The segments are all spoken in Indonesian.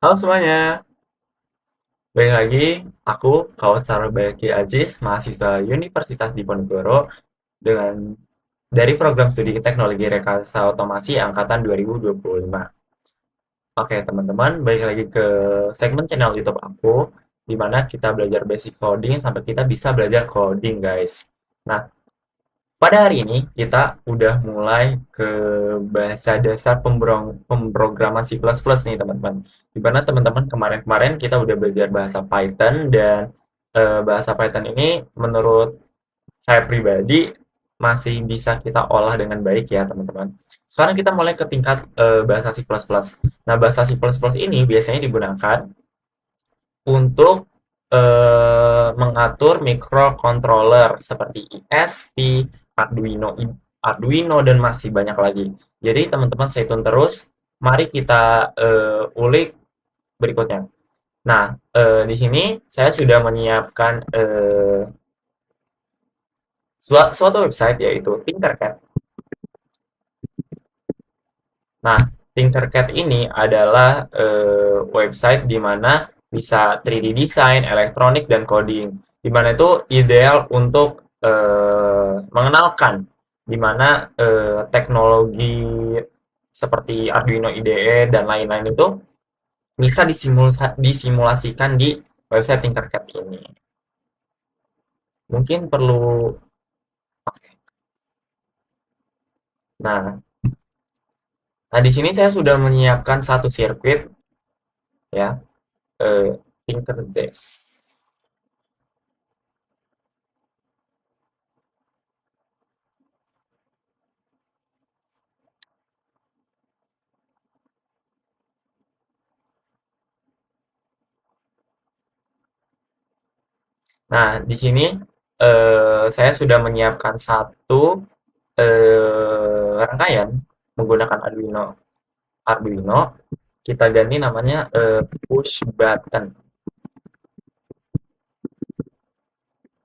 Halo semuanya, balik lagi aku Kautsar Baki Aziz, mahasiswa Universitas Diponegoro dengan dari program studi Teknologi Rekayasa Otomasi angkatan 2025. Oke teman-teman, balik lagi ke segmen channel YouTube aku, di mana kita belajar basic coding sampai kita bisa belajar coding guys. Nah, pada hari ini kita udah mulai ke bahasa dasar pemrograman C++ nih teman-teman. Di mana teman-teman kemarin-kemarin kita udah belajar bahasa Python dan bahasa Python ini menurut saya pribadi masih bisa kita olah dengan baik ya teman-teman. Sekarang kita mulai ke tingkat bahasa C++. Nah, bahasa C++ ini biasanya digunakan untuk mengatur microcontroller seperti ISP, Arduino dan masih banyak lagi. Jadi teman-teman stay tune terus. Mari kita ulik berikutnya. Nah, di sini saya sudah menyiapkan suatu website yaitu Tinkercad. Nah, Tinkercad ini adalah website di mana bisa 3D design, elektronik, dan coding. Di mana itu ideal untuk mengenalkan di mana teknologi seperti Arduino IDE dan lain-lain itu bisa disimulasikan di website Tinkercad ini. Mungkin perlu. Nah, nah di sini saya sudah menyiapkan satu sirkuit ya, Tinkerdesk. Nah, di sini saya sudah menyiapkan satu rangkaian menggunakan Arduino. Arduino, kita ganti namanya push button.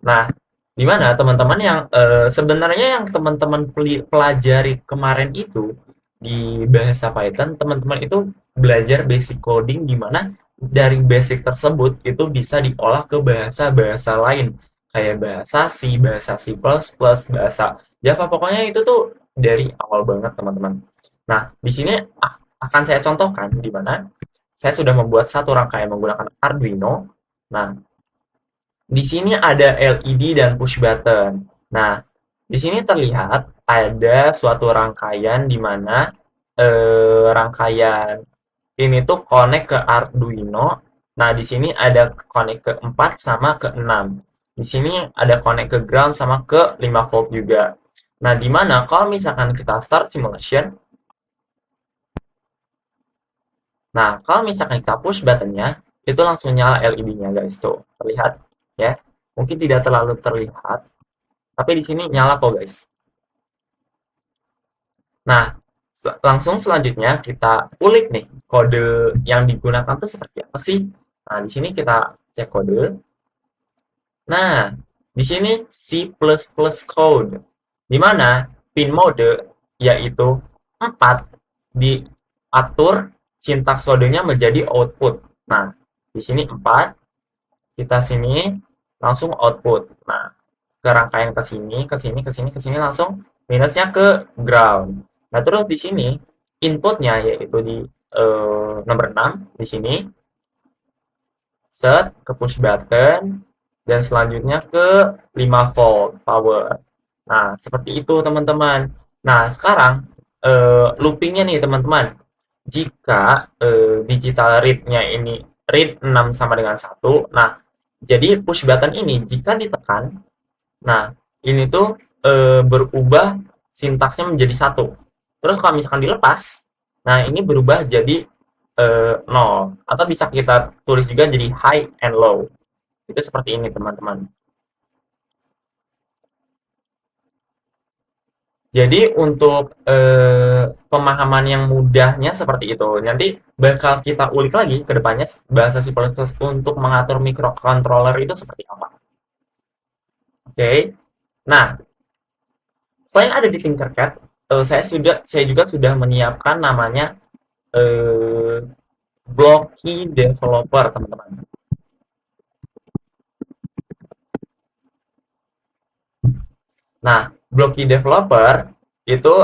Nah, di mana teman-teman yang sebenarnya yang teman-teman pelajari kemarin itu di bahasa Python, teman-teman itu belajar basic coding di mana dari basic tersebut itu bisa diolah ke bahasa-bahasa lain kayak bahasa C, bahasa C++, bahasa Java. Pokoknya itu tuh dari awal banget teman-teman. Nah, di sini akan saya contohkan di mana saya sudah membuat satu rangkaian menggunakan Arduino. Nah, di sini ada LED dan push button. Nah, di sini terlihat ada suatu rangkaian di mana rangkaian ini tuh connect ke Arduino. Nah, di sini ada connect ke 4 sama ke 6. Di sini ada connect ke ground sama ke 5 volt juga. Nah, di mana kalau misalkan kita start simulation, nah kalau misalkan kita push buttonnya, itu langsung nyala LED-nya guys tuh. Terlihat ya. Mungkin tidak terlalu terlihat, tapi di sini nyala kok guys. Nah, langsung selanjutnya kita ulik nih kode yang digunakan tuh seperti apa sih? Nah, di sini kita cek kode. Nah, di sini C++ code, di mana pin mode yaitu 4 diatur sintaks kodenya menjadi output. Nah, di sini 4, kita sini langsung output. Nah, ke rangkaian ke sini, ke sini, ke sini, ke sini langsung minusnya ke ground. Nah, terus di sini inputnya yaitu di nomor 6 di sini set ke push button dan selanjutnya ke 5 volt power. Nah, seperti itu teman-teman. Nah, sekarang loopingnya nih teman-teman. Jika digital read-nya ini read 6 sama dengan 1, nah jadi push button ini jika ditekan, nah ini tuh berubah sintaksnya menjadi satu. Terus kalau misalkan dilepas, nah ini berubah jadi 0. Atau bisa kita tulis juga jadi high and low. Itu seperti ini teman-teman. Jadi untuk pemahaman yang mudahnya seperti itu. Nanti bakal kita ulik lagi ke depannya bahasa C++ untuk mengatur microcontroller itu seperti apa. Oke. Nah, selain ada di Tinkercad, saya juga sudah menyiapkan namanya eh, Blocky Developer, teman-teman. Nah, Blocky Developer itu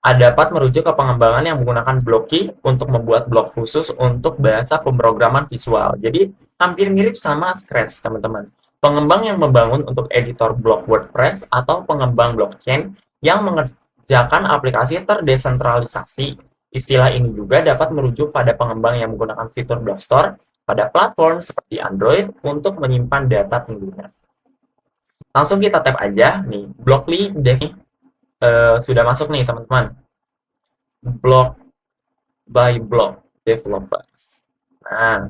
dapat merujuk ke pengembangan yang menggunakan Blocky untuk membuat blok khusus untuk bahasa pemrograman visual. Jadi, hampir mirip sama Scratch, teman-teman. Pengembang yang membangun untuk editor blok WordPress atau pengembang blockchain yang mengerjakan aplikasi terdesentralisasi. Istilah ini juga dapat merujuk pada pengembang yang menggunakan fitur Block Store pada platform seperti Android untuk menyimpan data pengguna. Langsung kita tap aja nih, Blockly Dev sudah masuk nih teman-teman. Block by Block Developers. Nah,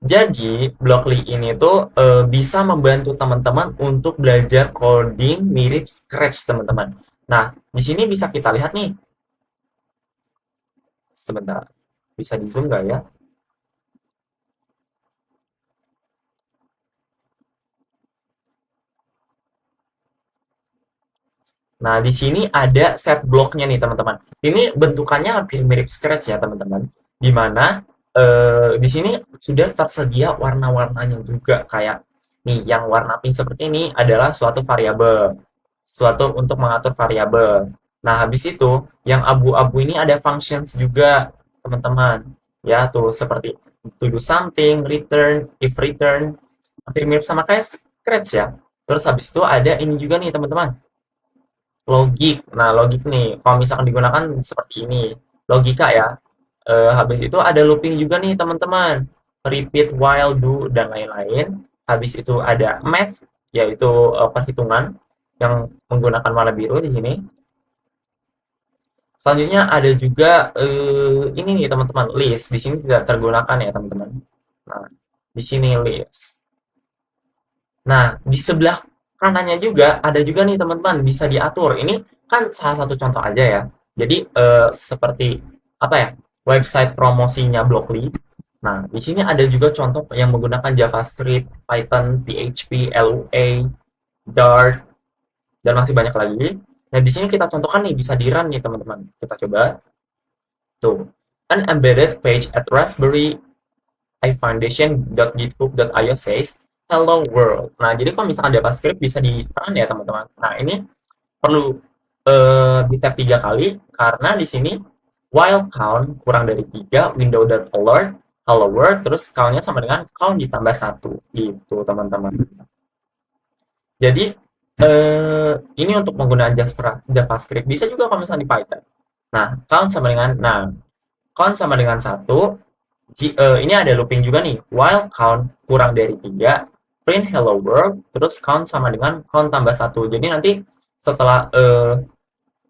jadi Blockly ini tuh bisa membantu teman-teman untuk belajar coding mirip Scratch, teman-teman. Nah, di sini bisa kita lihat nih. Sebentar, bisa di zoom nggak ya? Nah, di sini ada set bloknya nih, teman-teman. Ini bentukannya hampir mirip Scratch ya, teman-teman. Di mana di sini sudah tersedia warna-warnanya juga kayak nih, yang warna pink seperti ini adalah suatu variabel, suatu untuk mengatur variabel. Nah, habis itu yang abu-abu ini ada functions juga, teman-teman. Ya, tuh seperti to do something, return, if return, hampir mirip sama kayak Scratch ya. Terus habis itu ada ini juga nih, teman-teman, logik. Nah, logik nih, kalau misalkan digunakan seperti ini, logika ya. Habis itu ada looping juga nih, teman-teman. Repeat, while, do, dan lain-lain. Habis itu ada math, yaitu perhitungan yang menggunakan warna biru di sini. Selanjutnya ada juga ini nih, teman-teman, list. Di sini tidak tergunakan ya, teman-teman. Nah, di sini list. Nah, di sebelah kanannya juga ada juga nih, teman-teman, bisa diatur. Ini kan salah satu contoh aja ya. Jadi seperti apa ya? Website promosinya Blockly. Nah, di sini ada juga contoh yang menggunakan JavaScript, Python, PHP, Lua, Dart, dan masih banyak lagi. Nah, di sini kita contohkan nih, bisa di-run nih, teman-teman. Kita coba. Tuh. An embedded page at Raspberry iFoundation.github.io says hello world. Nah, jadi kalau misalkan JavaScript bisa di-run ya, teman-teman. Nah, ini perlu di tab 3 kali karena di sini while count kurang dari 3, window.alert, hello world, terus count-nya sama dengan count ditambah 1. Gitu, teman-teman. Jadi ini untuk penggunaan JavaScript. Bisa juga kalau misalnya di Python. Nah, count sama dengan 1. Ini ada looping juga nih. While count kurang dari 3, print hello world, terus count sama dengan count tambah 1. Jadi nanti setelah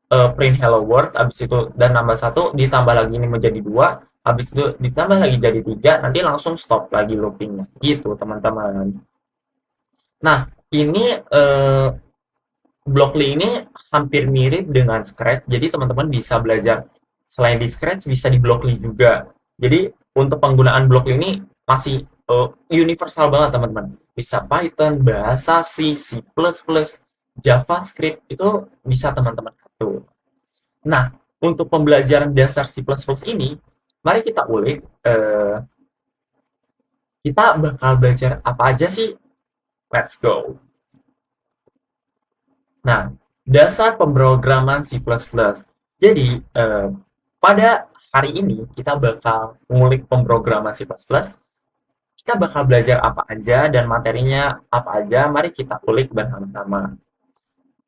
print hello world, habis itu dan tambah 1, ditambah lagi ini menjadi 2, habis itu ditambah lagi jadi 3, nanti langsung stop lagi loopingnya. Gitu, teman-teman. Nah, ini Blockly ini hampir mirip dengan Scratch, jadi teman-teman bisa belajar selain di Scratch bisa di Blockly juga. Jadi untuk penggunaan Blockly ini masih universal banget, teman-teman. Bisa Python, bahasa C, C++, JavaScript itu bisa teman-teman atur. Nah, untuk pembelajaran dasar C++ ini, mari kita ulik. Kita bakal belajar apa aja sih? Let's go. Nah, dasar pemrograman C++. Jadi, pada hari ini kita bakal ngulik pemrograman C++. Kita bakal belajar apa aja dan materinya apa aja. Mari kita ulik bersama-sama.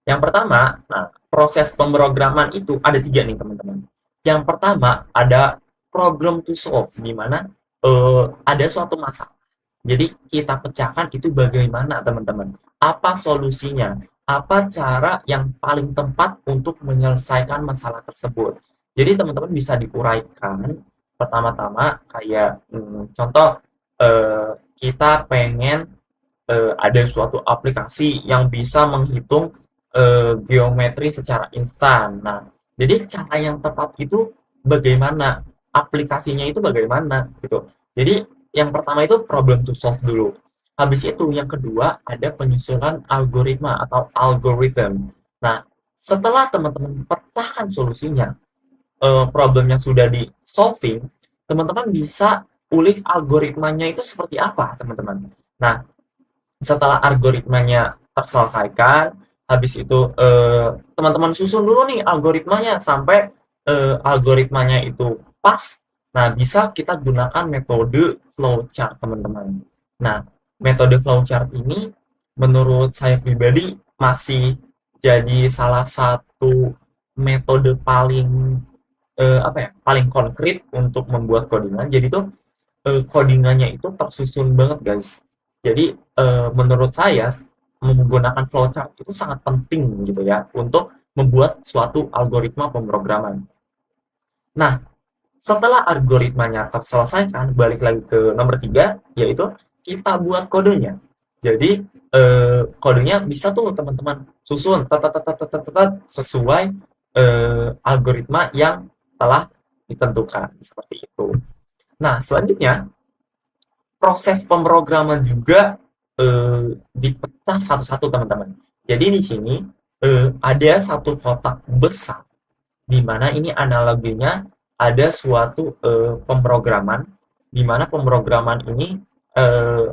Yang pertama, nah, proses pemrograman itu ada 3 nih, teman-teman. Yang pertama ada problem to solve, di mana ada suatu masalah. Jadi kita pecahkan itu bagaimana, teman-teman? Apa solusinya? Apa cara yang paling tepat untuk menyelesaikan masalah tersebut? Jadi teman-teman bisa diuraikan pertama-tama kayak contoh kita pengen ada suatu aplikasi yang bisa menghitung geometri secara instan. Nah, jadi cara yang tepat itu bagaimana? Aplikasinya itu bagaimana gitu. Jadi yang pertama itu problem to solve dulu. Habis itu yang kedua ada penyusunan algoritma atau algorithm. Nah, setelah teman-teman pecahkan solusinya, problem yang sudah di solving, teman-teman bisa ulik algoritmanya itu seperti apa, teman-teman. Nah, setelah algoritmanya terselesaikan, habis itu teman-teman susun dulu nih algoritmanya sampai algoritmanya itu pas. Nah, bisa kita gunakan metode flowchart, teman-teman. Nah, metode flowchart ini menurut saya pribadi masih jadi salah satu metode paling apa ya, paling konkret untuk membuat codingan. Jadi tuh codingannya itu tersusun banget, guys. Jadi menurut saya menggunakan flowchart itu sangat penting gitu ya untuk membuat suatu algoritma pemrograman. Nah, setelah algoritmanya terselesaikan, balik lagi ke nomor 3, yaitu kita buat kodenya. Jadi kodenya bisa tuh teman-teman susun sesuai algoritma yang telah ditentukan seperti itu. Nah, selanjutnya proses pemrograman juga dipecah satu-satu, teman-teman. Jadi di sini ada satu kotak besar di mana ini analoginya ada suatu pemrograman di mana pemrograman ini eh,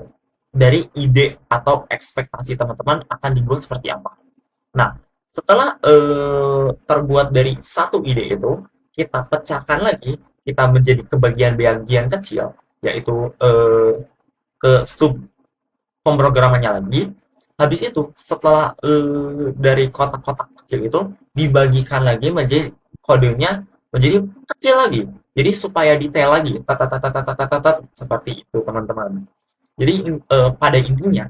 dari ide atau ekspektasi teman-teman akan dibuat seperti apa. Nah, setelah terbuat dari satu ide itu, kita pecahkan lagi, kita menjadi kebagian-bagian kecil, yaitu ke sub pemrogramannya lagi. Habis itu, setelah dari kotak-kotak kecil itu, dibagikan lagi menjadi kodenya menjadi kecil lagi. Jadi supaya detail lagi, seperti itu, teman-teman. Jadi pada intinya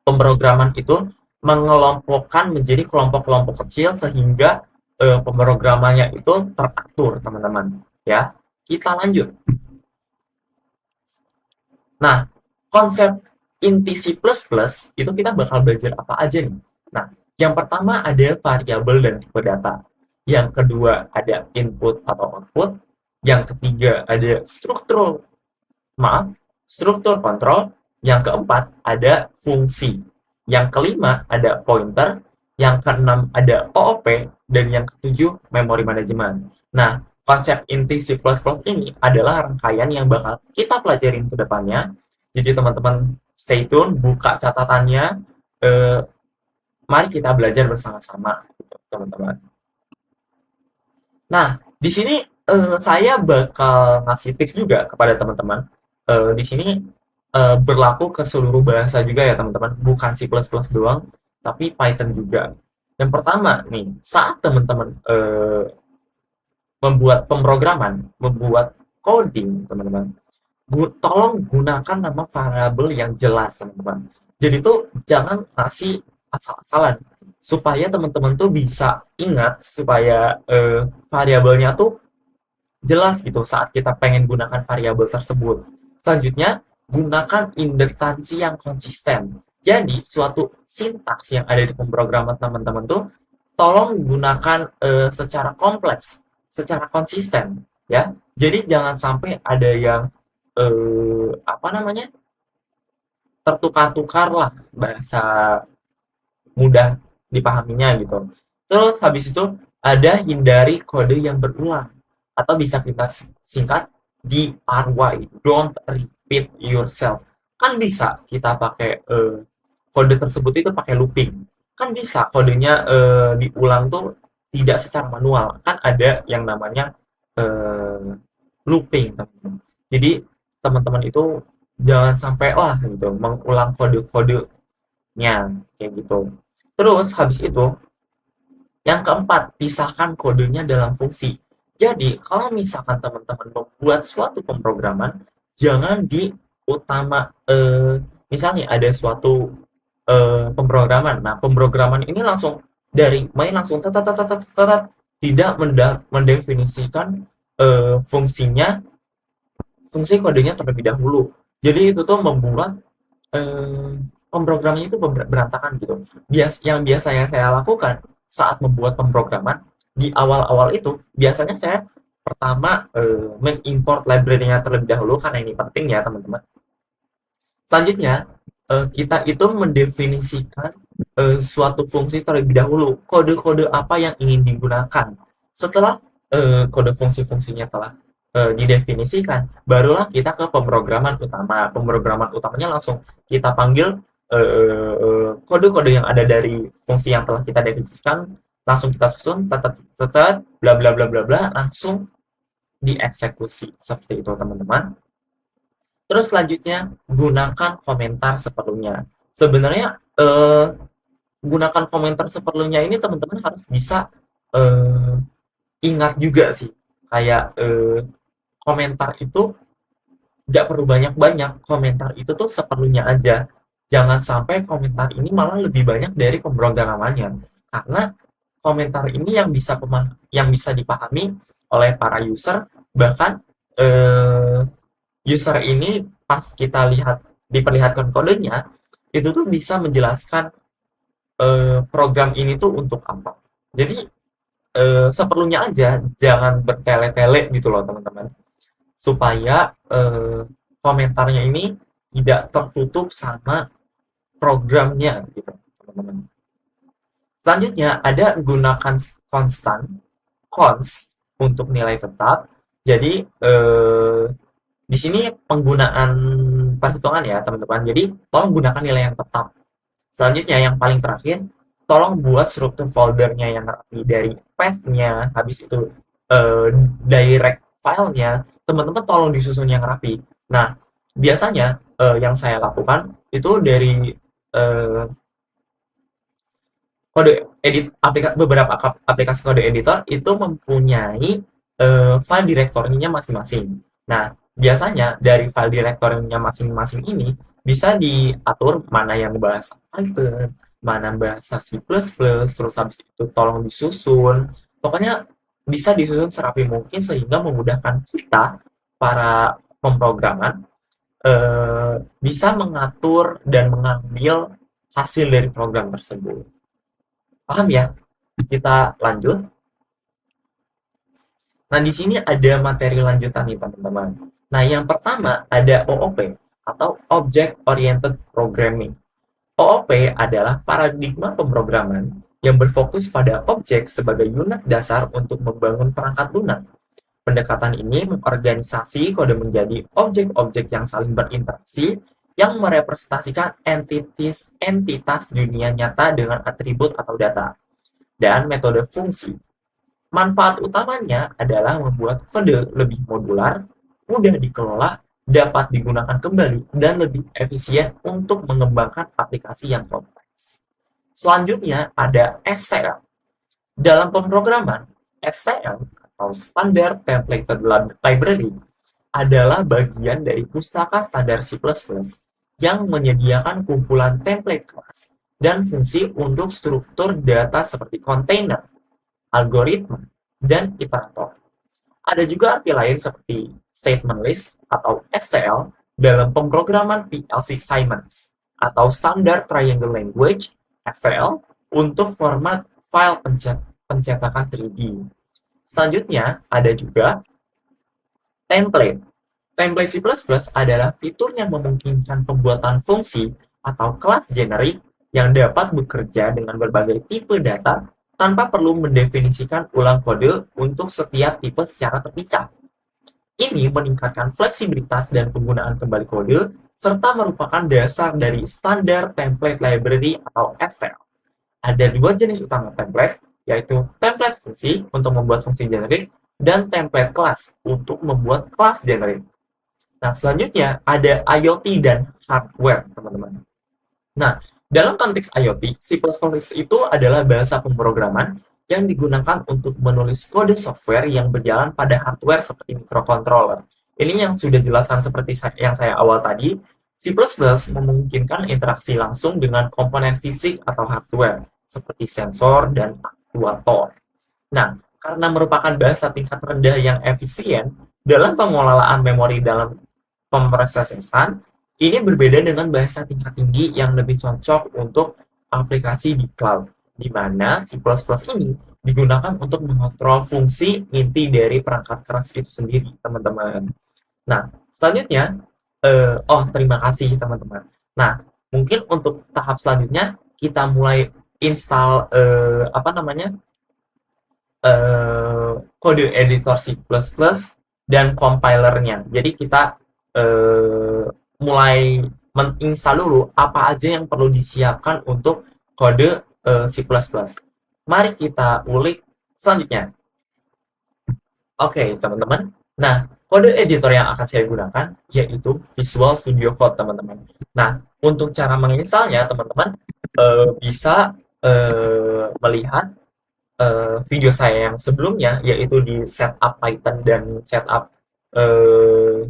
pemrograman itu mengelompokkan menjadi kelompok-kelompok kecil sehingga pemrogramannya itu teratur, teman-teman. Ya, kita lanjut. Nah, konsep inti C++ itu kita bakal belajar apa aja nih. Nah, yang pertama ada variabel dan tipe data. Yang kedua ada input atau output. Yang ketiga ada struktur kontrol. Yang keempat ada fungsi. Yang kelima ada pointer. Yang keenam ada OOP. Dan yang ketujuh memori manajemen. Nah, konsep inti C++ ini adalah rangkaian yang bakal kita pelajarin ke depannya. Jadi teman-teman stay tune, buka catatannya. Mari kita belajar bersama-sama, teman-teman. Nah, di sini saya bakal ngasih tips juga kepada teman-teman. Di sini berlaku ke seluruh bahasa juga ya, teman-teman. Bukan C++ doang, tapi Python juga. Yang pertama nih, saat teman-teman membuat pemrograman, membuat coding, teman-teman, tolong gunakan nama variabel yang jelas, teman-teman. Jadi tuh jangan kasih asal-asalan supaya teman-teman tuh bisa ingat, supaya variabelnya tuh jelas gitu saat kita pengen gunakan variabel tersebut. Selanjutnya, gunakan indeksasi yang konsisten. Jadi, suatu sintaks yang ada di pemrograman teman-teman tuh tolong gunakan secara kompleks, secara konsisten, ya. Jadi jangan sampai ada yang apa namanya, tertukar-tukar lah bahasa mudah dipahaminya gitu. Terus habis itu ada hindari kode yang berulang atau bisa kita singkat DRY, don't repeat yourself. Kan bisa kita pakai kode tersebut itu pakai looping. Kan bisa kodenya diulang tuh tidak secara manual. Kan ada yang namanya looping, teman-teman. Jadi teman-teman itu jangan sampai lah gitu mengulang kode-kodenya kayak gitu. Terus habis itu yang keempat, pisahkan kodenya dalam fungsi. Jadi kalau misalkan teman-teman membuat suatu pemrograman, jangan di utama misalnya ada suatu pemrograman. Nah, pemrograman ini langsung dari main langsung tidak mendefinisikan fungsinya, fungsi kodenya terlebih dahulu. Jadi itu tuh membuat pemrogramannya itu berantakan gitu. Yang biasanya saya lakukan saat membuat pemrograman di awal-awal itu biasanya saya pertama mengimport library-nya terlebih dahulu karena ini penting ya, teman-teman. Selanjutnya kita itu mendefinisikan suatu fungsi terlebih dahulu, kode-kode apa yang ingin digunakan. Setelah kode fungsi-fungsinya telah didefinisikan, barulah kita ke pemrograman utama. Pemrograman utamanya langsung kita panggil kode-kode yang ada dari fungsi yang telah kita definisikan, langsung kita susun, tetet, tetet, bla bla bla bla bla, langsung dieksekusi. Seperti itu, teman-teman. Terus selanjutnya, gunakan komentar seperlunya. Sebenarnya, gunakan komentar seperlunya ini teman-teman harus bisa eh, ingat juga sih. Kayak komentar itu nggak perlu banyak-banyak, komentar itu tuh seperlunya aja. Jangan sampai komentar ini malah lebih banyak dari pemrogramannya. Karena komentar ini yang bisa dipahami oleh para user, bahkan eh, user ini pas kita lihat diperlihatkan kodenya, itu tuh bisa menjelaskan program ini tuh untuk apa. Jadi seperlunya aja, jangan bertele-tele gitu loh teman-teman, supaya komentarnya ini tidak tertutup sama programnya gitu teman-teman. Selanjutnya ada gunakan konstan const untuk nilai tetap. Jadi di sini penggunaan perhitungan ya teman-teman. Jadi tolong gunakan nilai yang tetap. Selanjutnya yang paling terakhir, tolong buat struktur foldernya yang rapi dari path-nya, habis itu direct filenya, teman-teman tolong disusun yang rapi. Nah, biasanya yang saya lakukan itu dari eh, kode edit beberapa aplikasi kode editor itu mempunyai file direktorinya masing-masing. Nah, biasanya dari file direktorinya masing-masing ini bisa diatur mana yang bahasa Python, mana bahasa C++, terus habis itu tolong disusun. Pokoknya bisa disusun serapi mungkin sehingga memudahkan kita, para pemrograman, bisa mengatur dan mengambil hasil dari program tersebut. Paham ya? Kita lanjut. Nah, di sini ada materi lanjutan nih, teman-teman. Nah, yang pertama ada OOP atau Object Oriented Programming. OOP adalah paradigma pemrograman yang berfokus pada objek sebagai unit dasar untuk membangun perangkat lunak. Pendekatan ini mengorganisasi kode menjadi objek-objek yang saling berinteraksi yang merepresentasikan entitas dunia nyata dengan atribut atau data. Dan metode fungsi. Manfaat utamanya adalah membuat kode lebih modular, mudah dikelola, dapat digunakan kembali, dan lebih efisien untuk mengembangkan aplikasi yang kompleks. Selanjutnya ada STL. Dalam pemrograman, STL atau Standard Templated Library adalah bagian dari pustaka standar C++ yang menyediakan kumpulan template kelas dan fungsi untuk struktur data seperti container, algoritma, dan iterator. Ada juga arti lain seperti statement list atau STL dalam pemrograman PLC Siemens atau Standard Triangle Language STL untuk format file pencetakan 3D. Selanjutnya ada juga template. Template C++ adalah fitur yang memungkinkan pembuatan fungsi atau kelas generik yang dapat bekerja dengan berbagai tipe data tanpa perlu mendefinisikan ulang kode untuk setiap tipe secara terpisah. Ini meningkatkan fleksibilitas dan penggunaan kembali kode, serta merupakan dasar dari standar template library atau STL. Ada dua jenis utama template, yaitu template fungsi untuk membuat fungsi generik, dan template kelas untuk membuat kelas generik. Nah, selanjutnya ada IoT dan hardware, teman-teman. Nah, dalam konteks IoT, C++ itu adalah bahasa pemrograman yang digunakan untuk menulis kode software yang berjalan pada hardware seperti microcontroller. Ini yang sudah jelaskan seperti yang saya awal tadi, C++ memungkinkan interaksi langsung dengan komponen fisik atau hardware, seperti sensor dan aktuator. Nah, karena merupakan bahasa tingkat rendah yang efisien dalam pengelolaan memori dalam pemrosesan, ini berbeda dengan bahasa tingkat tinggi yang lebih cocok untuk aplikasi di cloud, di mana C++ ini digunakan untuk mengontrol fungsi inti dari perangkat keras itu sendiri, teman-teman. Nah, selanjutnya, terima kasih, teman-teman. Nah, mungkin untuk tahap selanjutnya, kita mulai install, kode editor C++ dan compilernya. Jadi kita mulai menginstal dulu apa aja yang perlu disiapkan untuk kode C++. Mari kita ulik selanjutnya. Oke, teman-teman. Nah, kode editor yang akan saya gunakan yaitu Visual Studio Code, teman-teman. Nah, untuk cara menginstalnya, teman-teman bisa melihat video saya yang sebelumnya, yaitu di setup Python dan setup eh,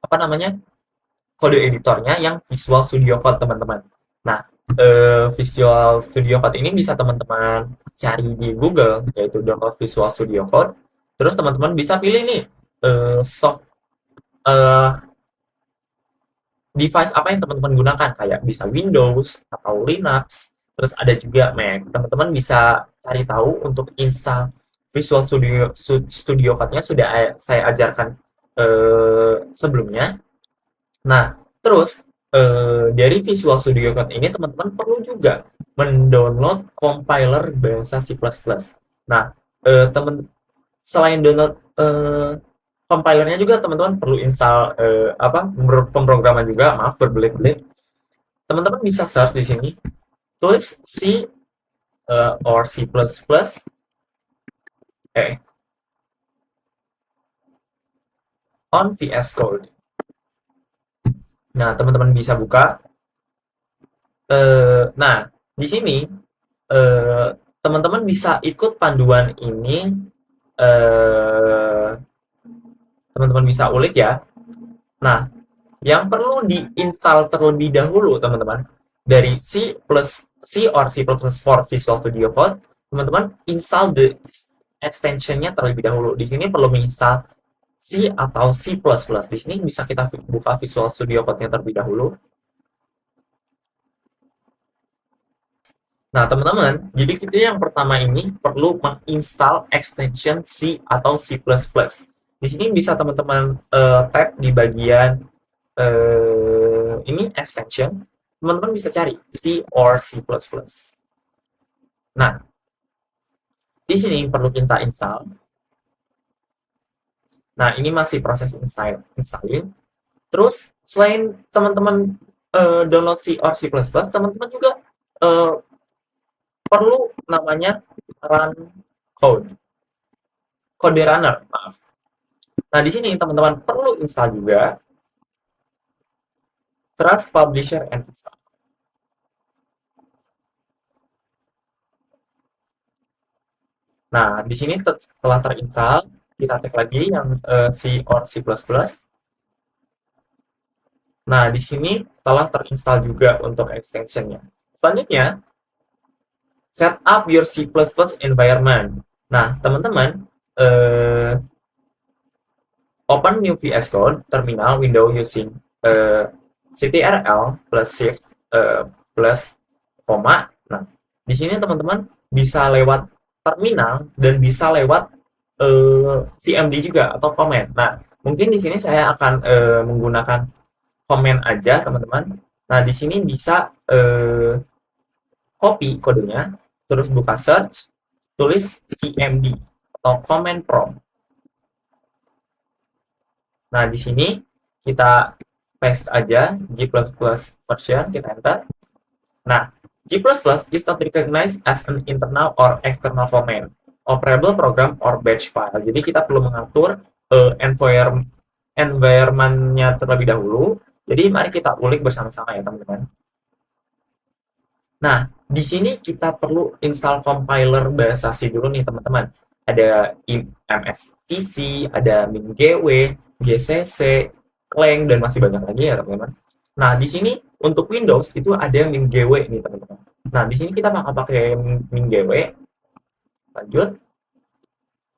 apa namanya, kode editornya yang Visual Studio Code, teman-teman. Nah, Visual Studio Code ini bisa teman-teman cari di Google, yaitu download Visual Studio Code. Terus teman-teman bisa pilih nih soft eh, device apa yang teman-teman gunakan, kayak bisa Windows atau Linux, terus ada juga Mac. Teman-teman bisa cari tahu untuk install Visual Studio Code-nya sudah saya ajarkan sebelumnya. Nah, terus dari Visual Studio Code ini teman-teman perlu juga mendownload compiler bahasa C++. Nah, teman selain download compilernya juga teman-teman perlu install apa, pemrograman juga, maaf berbelit-belit. Teman-teman bisa search di sini, tulis C or C++, on VS Code. Nah, teman-teman bisa buka. Nah, di sini teman-teman bisa ikut panduan ini. Teman-teman bisa ulik ya. Nah, yang perlu diinstal terlebih dahulu, teman-teman, dari C or C++ for Visual Studio Code, teman-teman install the extension-nya terlebih dahulu. Di sini perlu menginstal C atau C++. Di sini bisa kita buka Visual Studio Code-nya terlebih dahulu. Nah, teman-teman, jadi kita yang pertama ini perlu menginstal extension C atau C++. Di sini bisa teman-teman tap di bagian ini extension, teman-teman bisa cari C or C++. Nah, di sini perlu kita install. Nah, ini masih proses installing. Terus, selain teman-teman download C or C++, teman-teman juga perlu namanya run kode runner, maaf. Nah, di sini teman-teman perlu install juga Trust Publisher and Install. Nah, di sini setelah terinstall, kita cek lagi yang C or C++. Nah, di sini telah terinstall juga untuk extension-nya. Selanjutnya, set up your C++ environment. Nah, teman-teman, open new VS Code terminal window using CTRL plus Shift plus koma. Nah, di sini teman-teman bisa lewat terminal dan bisa lewat CMD juga atau komen. Nah, mungkin di sini saya akan menggunakan komen aja, teman-teman. Nah, di sini bisa copy kodenya, terus buka search, tulis CMD atau command prompt. Nah, di sini kita paste aja G++ version, kita enter. Nah, G++ is not recognized as an internal or external command, operable program or batch file. Jadi kita perlu mengatur environment-nya terlebih dahulu. Jadi mari kita ulik bersama-sama ya, teman-teman. Nah, di sini kita perlu install compiler bahasa C dulu nih, teman-teman. Ada MSVC, ada MinGW, GCC, Clang, dan masih banyak lagi ya, teman-teman. Nah, di sini untuk Windows itu ada MinGW nih, teman-teman. Nah, di sini kita bakal pakai MinGW. Lanjut.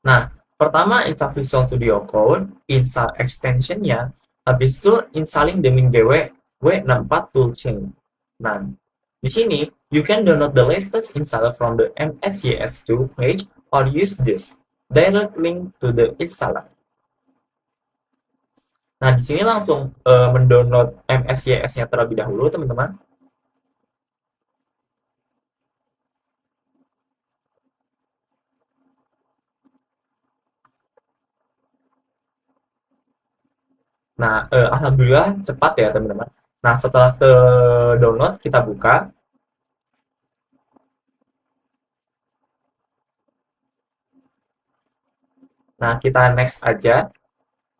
Nah, pertama install Visual Studio Code, install extension-nya, habis itu installing the MinGW W64 toolchain. Nah, di sini, you can download the latest installer from the MSYS2 page or use this direct link to the installer. Nah, di sini langsung mendownload MSYS-nya terlebih dahulu, teman-teman. Nah, alhamdulillah cepat ya teman-teman. Nah, setelah ke download, kita buka. Nah, kita next aja.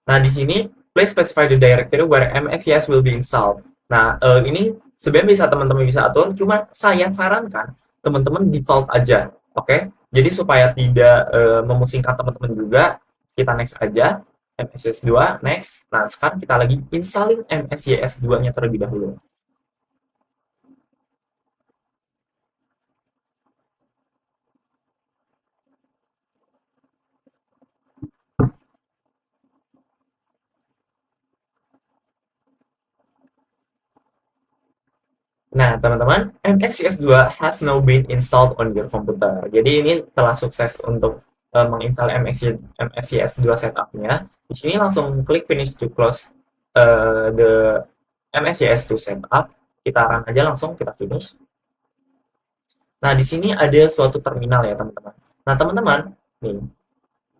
Nah, di sini please specify the directory where MSCS will be installed. Nah, ini sebenarnya bisa teman-teman bisa atur, cuma saya sarankan teman-teman default aja, oke? Jadi supaya tidak memusingkan teman-teman juga, kita next aja. MSCS 2, next. Nah, sekarang kita lagi installing MSCS 2-nya terlebih dahulu. Nah, teman-teman, MSCS 2 has now been installed on your computer. Jadi ini telah sukses untuk menginstal MSCS 2 setup-nya. Di sini langsung klik finish to close the MSCS 2 setup. Kita run aja langsung, kita finish. Nah, di sini ada suatu terminal ya, teman-teman. Nah, teman-teman, nih,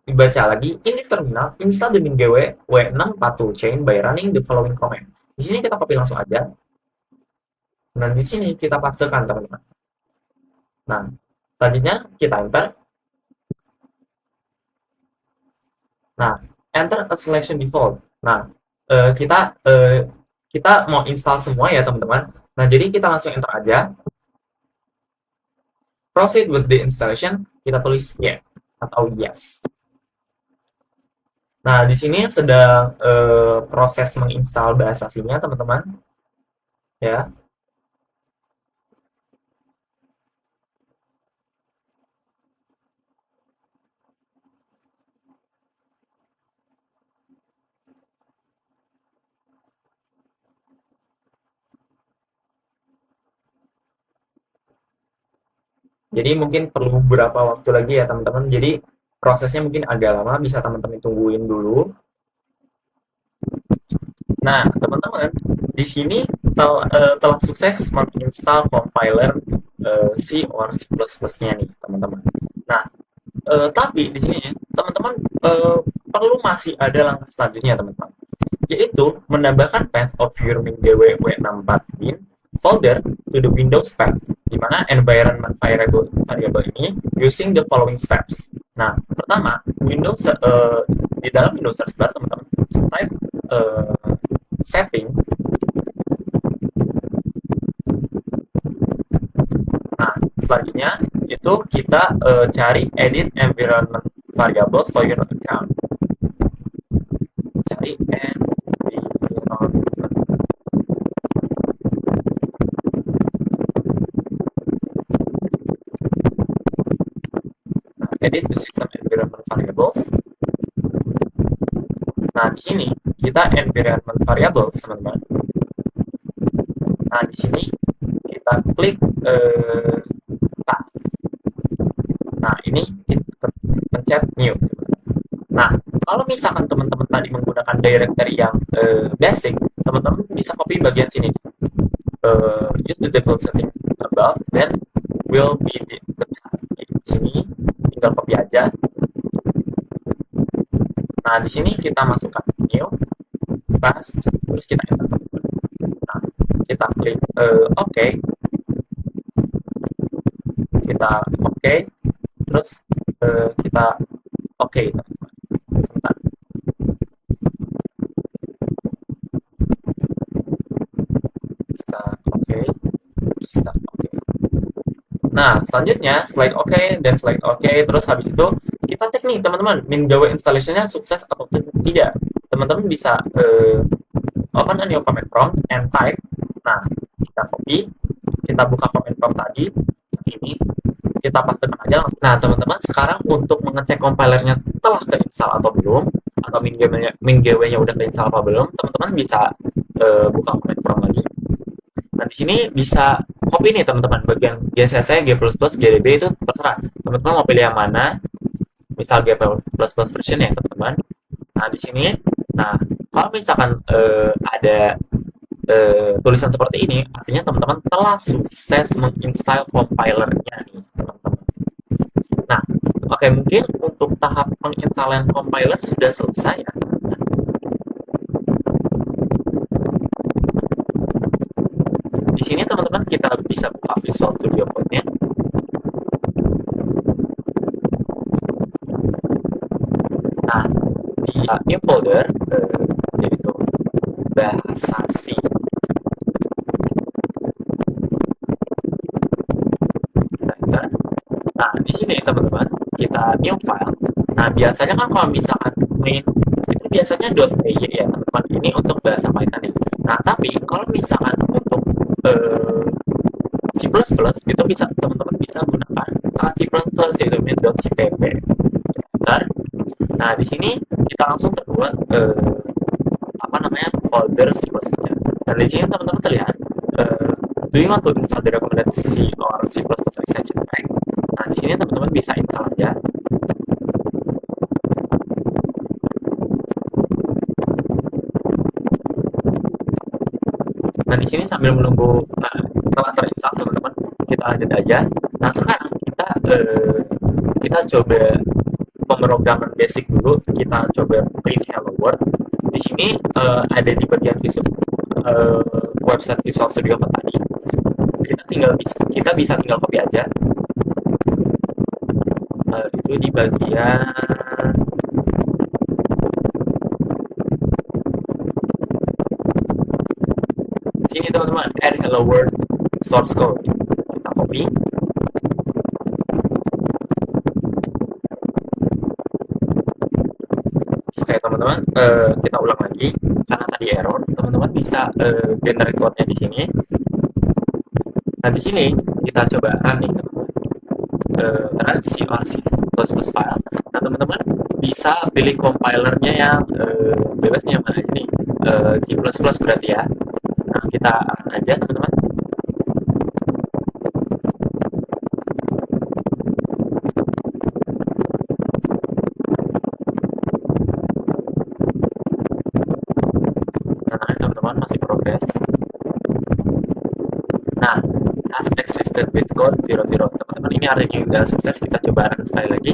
dibaca lagi, in this terminal, install the MinGW W642 chain by running the following command. Di sini kita copy langsung aja. Dan di sini kita pastekan, teman-teman. Nah, selanjutnya kita enter. Nah, enter a selection default. Nah, kita mau install semua ya, teman-teman. Nah, jadi kita langsung enter aja. Proceed with the installation, kita tulis yeah atau yes. Nah, di sini sedang proses menginstal bahasa C-nya, teman-teman. Ya. Jadi mungkin perlu beberapa waktu lagi ya, teman-teman. Jadi prosesnya mungkin agak lama, bisa teman-teman tungguin dulu. Nah, teman-teman, di sini telah sukses menginstal compiler C or C++-nya nih, teman-teman. Nah, tapi di sini teman-teman perlu masih ada langkah selanjutnya, teman-teman, yaitu menambahkan path of your MinGW W64 bin folder to the Windows path, di mana environment variable ini using the following steps. Nah, pertama, di dalam Windows search bar, teman-teman, type setting. Nah, selanjutnya itu kita cari edit environment variables for your account. Cari environment. Nah, edit the system environment variables. Nah, di sini kita environment variables, teman-teman. Nah, di sini kita klik path. Nah, ini kita pencet new. Nah, kalau misalkan teman-teman tadi menggunakan directory yang basic, teman-teman bisa copy bagian sini. Use the default setting above, then will be the di sini tinggal copy aja. Nah, di sini kita masukkan new, paste, terus kita enter. Nah, kita klik OK, kita OK, terus kita OK, teman-teman. Sebentar. Kita OK, terus kita OK. Nah, selanjutnya slide OK dan slide OK, terus habis itu kita cek nih, teman-teman, MinGW installation-nya sukses atau tidak. Teman-teman bisa open a new command prompt and type. Nah, kita copy, kita buka command prompt tadi, ini kita pastekan aja. Nah, teman-teman, sekarang untuk mengecek compilernya telah keinstall atau belum, atau MinGW-nya udah keinstall apa belum, teman-teman bisa buka command prompt lagi. Nah, di sini bisa copy nih, teman-teman, bagian GCC, G++, GDB itu terserah. Teman-teman mau pilih yang mana, misal G++ version ya, teman-teman. Nah, di sini, nah, kalau misalkan ada tulisan seperti ini, artinya teman-teman telah sukses menginstal compilernya nih, teman-teman. Nah, oke, mungkin untuk tahap penginstalan compiler sudah selesai ya. sini teman-teman kita bisa buka Visual Studio Code-nya. Nah, di new folder yaitu bahasa C. Nah, di sini teman-teman kita new file. Nah, biasanya kan kalau misalkan main itu biasanya .py ya teman-teman. Ini untuk bahasa Python ya. Nah, tapi kalau misalkan untuk C++ itu bisa teman-teman bisa gunakan C++ yaitu main.cpp. Nah, di sini kita langsung terbuat folder C++. Dan di sini teman-teman terlihat do you want to install the recommended C or C++ extension pack? Nah, di sini teman-teman bisa install aja. Nah, di sini sambil menunggu telah terinstall teman-teman, kita lanjut aja. Nah, sekarang kita coba pemrograman basic dulu. Kita coba print hello world. Di sini ada di bagian website Visual Studio Code tadi. Kita bisa tinggal copy aja. Itu di bagian sini teman-teman, add hello world source code. Kita copy. Oke teman-teman, kita ulang lagi karena tadi error. Teman-teman bisa generate code-nya di sini. Nah, di sini kita coba running teman-teman. Run C or C++ file. Nah, teman-teman bisa pilih compilernya yang bebasnya mana ini C++ berarti ya. Nah, kita run aja teman-teman. Nah, teman-teman masih progress. Nah, has existed with code 00. Teman-teman, ini artinya udah sukses. Kita coba run sekali lagi.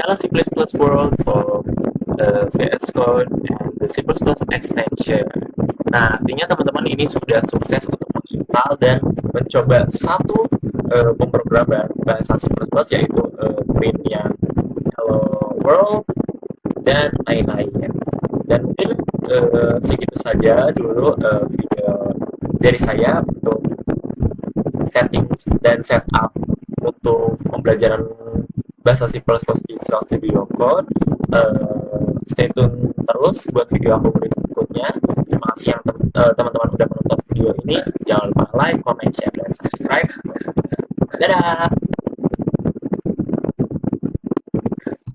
Hello C++ world for VS Code and the C++ extension. Nah, artinya teman-teman ini sudah sukses untuk menginstal dan mencoba satu pemrograman bahasa C++ yaitu print yang hello world dan lain-lain. Dan mungkin segitu saja dulu video dari saya untuk setting dan setup untuk pembelajaran bahasa C++ Visual Studio Code. Stay tune terus buat video aku berikutnya. Terima kasih yang teman-teman udah menonton video ini. Jangan lupa like, comment, share, dan subscribe. Dadah!